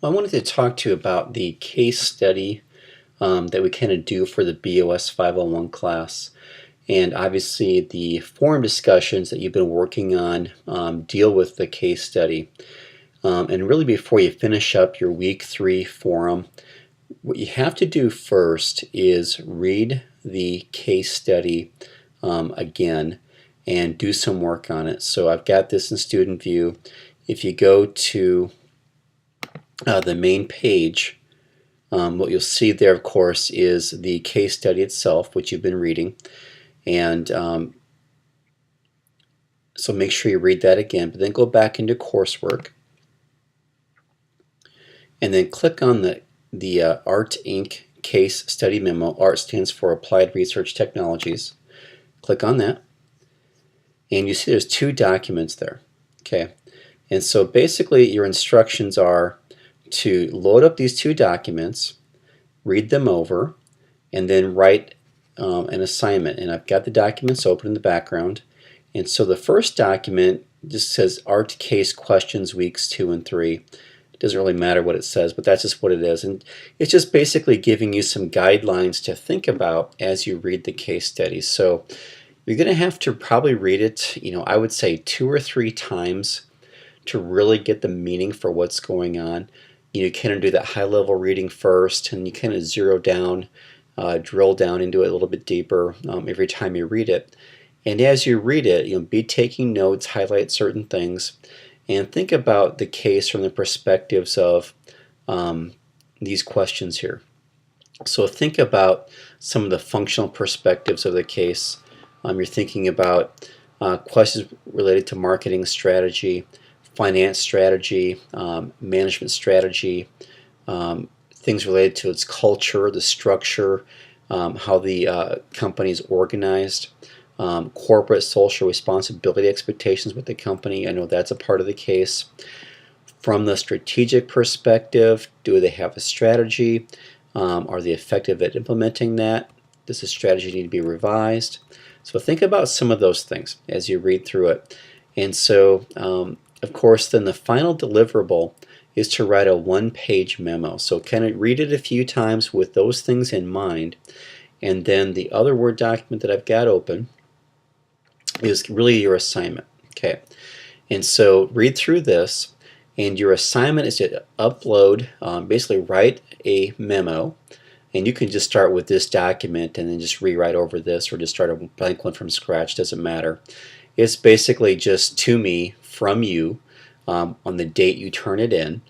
Well, I wanted to talk to you about the case study that we kind of do for the BOS 501 class. And obviously the forum discussions that you've been working on deal with the case study. And really before you finish up your week 3 forum, what you have to do first is read the case study again and do some work on it. So I've got this in student view. If you go to the main page, what you'll see there, of course, is the case study itself, which you've been reading. And so make sure you read that again, but then go back into coursework. And then click on the ART Inc. case study memo. ART stands for Applied Research Technologies. Click on that. And you see there's 2 documents there. Okay. And so basically your instructions are to load up these 2 documents, read them over, and then write an assignment. And I've got the documents open in the background. And so the first document just says ART case questions weeks 2 and 3. It doesn't really matter what it says, but that's just what it is. And it's just basically giving you some guidelines to think about as you read the case study. So you're going to have to probably read it, I would say 2 or 3 times to really get the meaning for what's going on. You kind of do that high-level reading first, and you kind of zero down, drill down into it a little bit deeper every time you read it. And as you read it, be taking notes, highlight certain things, and think about the case from the perspectives of these questions here. So think about some of the functional perspectives of the case. You're thinking about questions related to marketing strategy, finance strategy, management strategy, things related to its culture, the structure, how the company is organized, corporate social responsibility expectations with the company. I know that's a part of the case. From the strategic perspective, do they have a strategy? Are they effective at implementing that? Does the strategy need to be revised? So think about some of those things as you read through it. And so of course, then the final deliverable is to write a 1-page memo. So kind of read it a few times with those things in mind. And then the other Word document that I've got open is really your assignment. Okay, and so read through this, and your assignment is to upload, basically write a memo. And you can just start with this document and then just rewrite over this, or just start a blank one from scratch, doesn't matter. It's basically just to me, from you, on the date you turn it in.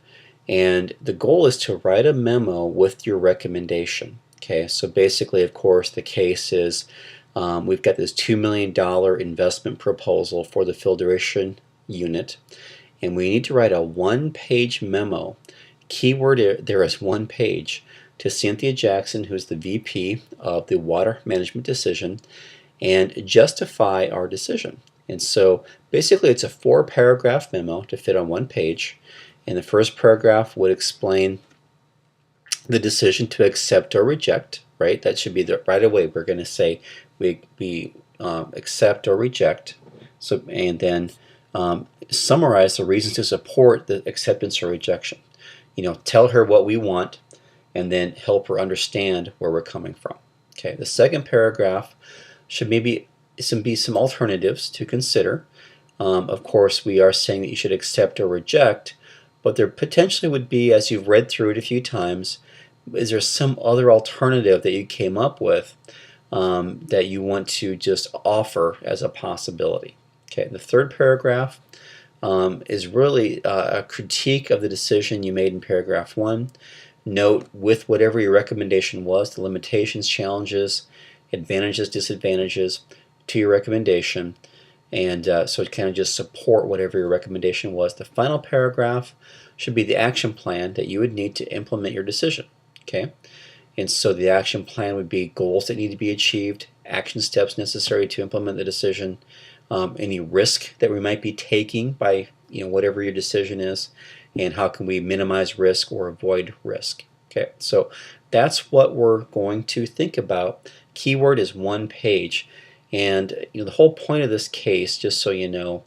And the goal is to write a memo with your recommendation. Okay, so basically, of course, the case is we've got this $2 million investment proposal for the filtration unit, and we need to write a 1-page memo. Keyword there is 1 page, to Cynthia Jackson, who's the VP of the Water Management Decision, and justify our decision. And so basically it's a 4-paragraph memo to fit on 1 page. And the first paragraph would explain the decision to accept or reject, right? That should be right away. We're going to say we accept or reject. So, and then summarize the reasons to support the acceptance or rejection. Tell her what we want, and then help her understand where we're coming from. Okay, the second paragraph should maybe be some alternatives to consider. Of course, we are saying that you should accept or reject, but there potentially would be, as you've read through it a few times, is there some other alternative that you came up with that you want to just offer as a possibility? Okay, the third paragraph is really a critique of the decision you made in paragraph 1. Note with whatever your recommendation was, the limitations, challenges, advantages, disadvantages to your recommendation, and so it kind of just support whatever your recommendation was. The final paragraph should be the action plan that you would need to implement your decision. Okay, and so the action plan would be goals that need to be achieved, action steps necessary to implement the decision, any risk that we might be taking by whatever your decision is, and how can we minimize risk or avoid risk. Okay, so that's what we're going to think about. Keyword is 1 page, and the whole point of this case, just so you know,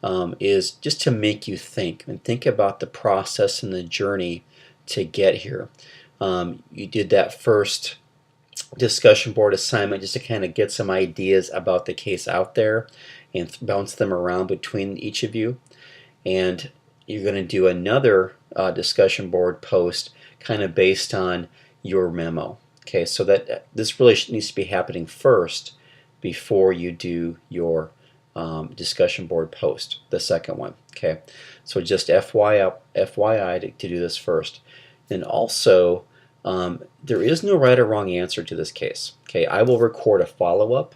is just to make you think and think about the process and the journey to get here. You did that first discussion board assignment just to kind of get some ideas about the case out there and bounce them around between each of you. And you're going to do another discussion board post kind of based on your memo. Okay, so that this really needs to be happening first before you do your discussion board post, the second one. Okay, so just FYI to do this first. And also, there is no right or wrong answer to this case. Okay, I will record a follow-up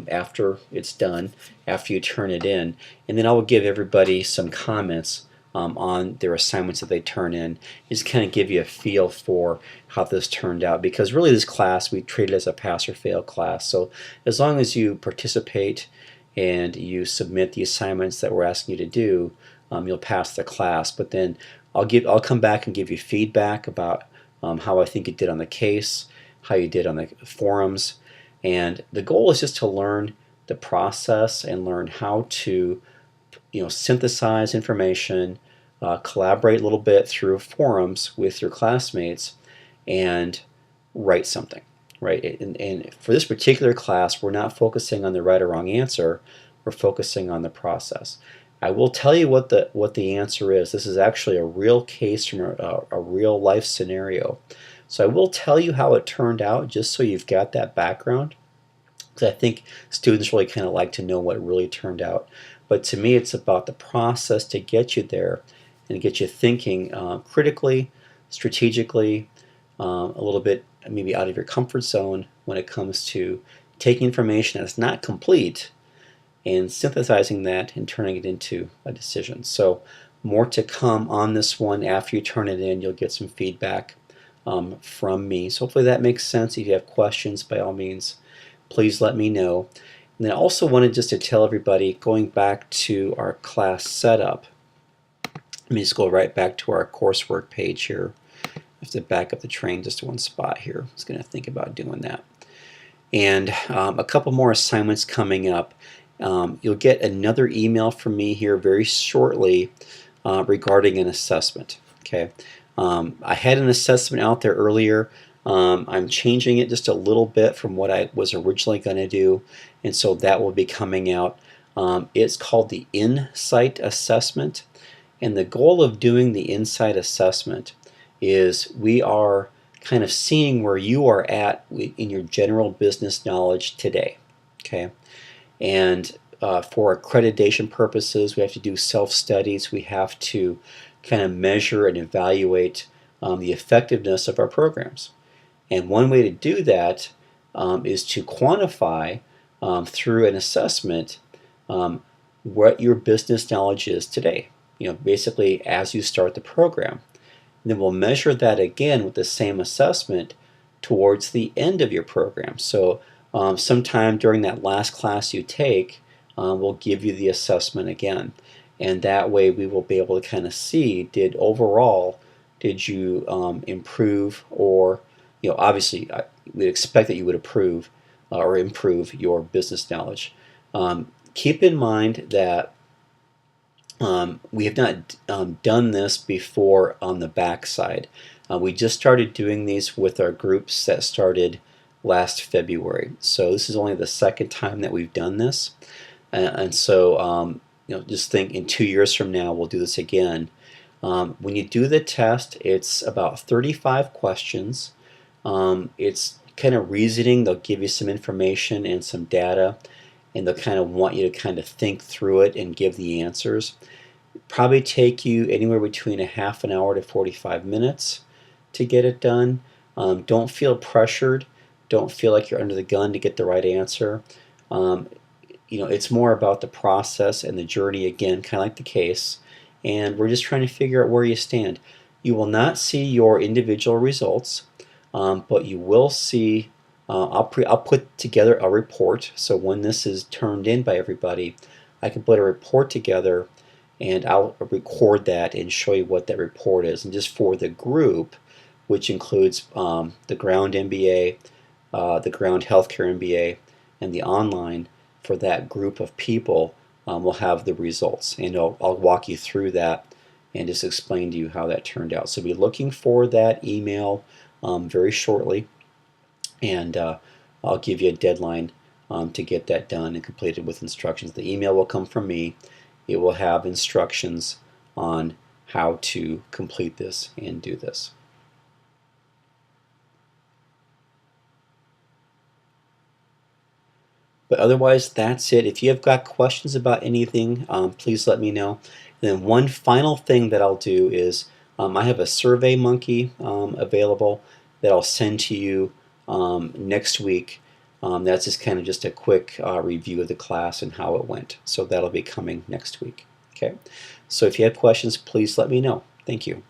after it's done, after you turn it in, and then I will give everybody some comments on their assignments that they turn in, just kind of give you a feel for how this turned out, because really this class we treat it as a pass or fail class. So as long as you participate and you submit the assignments that we're asking you to do, you'll pass the class. But then I'll come back and give you feedback about how I think you did on the case, how you did on the forums, and the goal is just to learn the process and learn how to synthesize information, collaborate a little bit through forums with your classmates, and write something, right? And for this particular class, we're not focusing on the right or wrong answer, we're focusing on the process. I will tell you what the answer is. This is actually a real case from a real life scenario. So I will tell you how it turned out just so you've got that background, because I think students really kind of like to know what really turned out. But to me, it's about the process to get you there and get you thinking critically, strategically, a little bit maybe out of your comfort zone when it comes to taking information that's not complete and synthesizing that and turning it into a decision. So more to come on this one. After you turn it in, you'll get some feedback from me. So hopefully that makes sense. If you have questions, by all means, please let me know. And then I also wanted just to tell everybody, going back to our class setup, let me just go right back to our coursework page here. I have to back up the train just to one spot here. I was going to think about doing that. And a couple more assignments coming up. You'll get another email from me here very shortly regarding an assessment. Okay, I had an assessment out there earlier. I'm changing it just a little bit from what I was originally going to do, and so that will be coming out. It's called the Insight Assessment, and the goal of doing the Insight Assessment is we are kind of seeing where you are at in your general business knowledge today. Okay, and for accreditation purposes, we have to do self-studies. We have to kind of measure and evaluate the effectiveness of our programs. And one way to do that is to quantify through an assessment what your business knowledge is today. Basically as you start the program. And then we'll measure that again with the same assessment towards the end of your program. So sometime during that last class you take, we'll give you the assessment again. And that way we will be able to kind of see, did you improve, or obviously we'd expect that you would improve your business knowledge. Keep in mind that we have not done this before on the back side. We just started doing these with our groups that started last February. So this is only the second time that we've done this. And so just think in 2 years from now we'll do this again. When you do the test, it's about 35 questions. It's kind of reasoning. They'll give you some information and some data, and they'll kind of want you to kind of think through it and give the answers. Probably take you anywhere between a half an hour to 45 minutes to get it done. Don't feel pressured. Don't feel like you're under the gun to get the right answer. It's more about the process and the journey, again, kind of like the case. And we're just trying to figure out where you stand. You will not see your individual results, but you will see, I'll put together a report. So when this is turned in by everybody, I can put a report together and I'll record that and show you what that report is. And just for the group, which includes the Ground MBA, the Ground Healthcare MBA, and the online, for that group of people, will have the results, and I'll walk you through that and just explain to you how that turned out. So be looking for that email very shortly, and I'll give you a deadline to get that done and completed with instructions. The email will come from me. It will have instructions on how to complete this and do this. But otherwise, that's it. If you have got questions about anything, please let me know. And then one final thing that I'll do is I have a SurveyMonkey available that I'll send to you next week. That's just kind of just a quick review of the class and how it went. So that'll be coming next week. Okay. So if you have questions, please let me know. Thank you.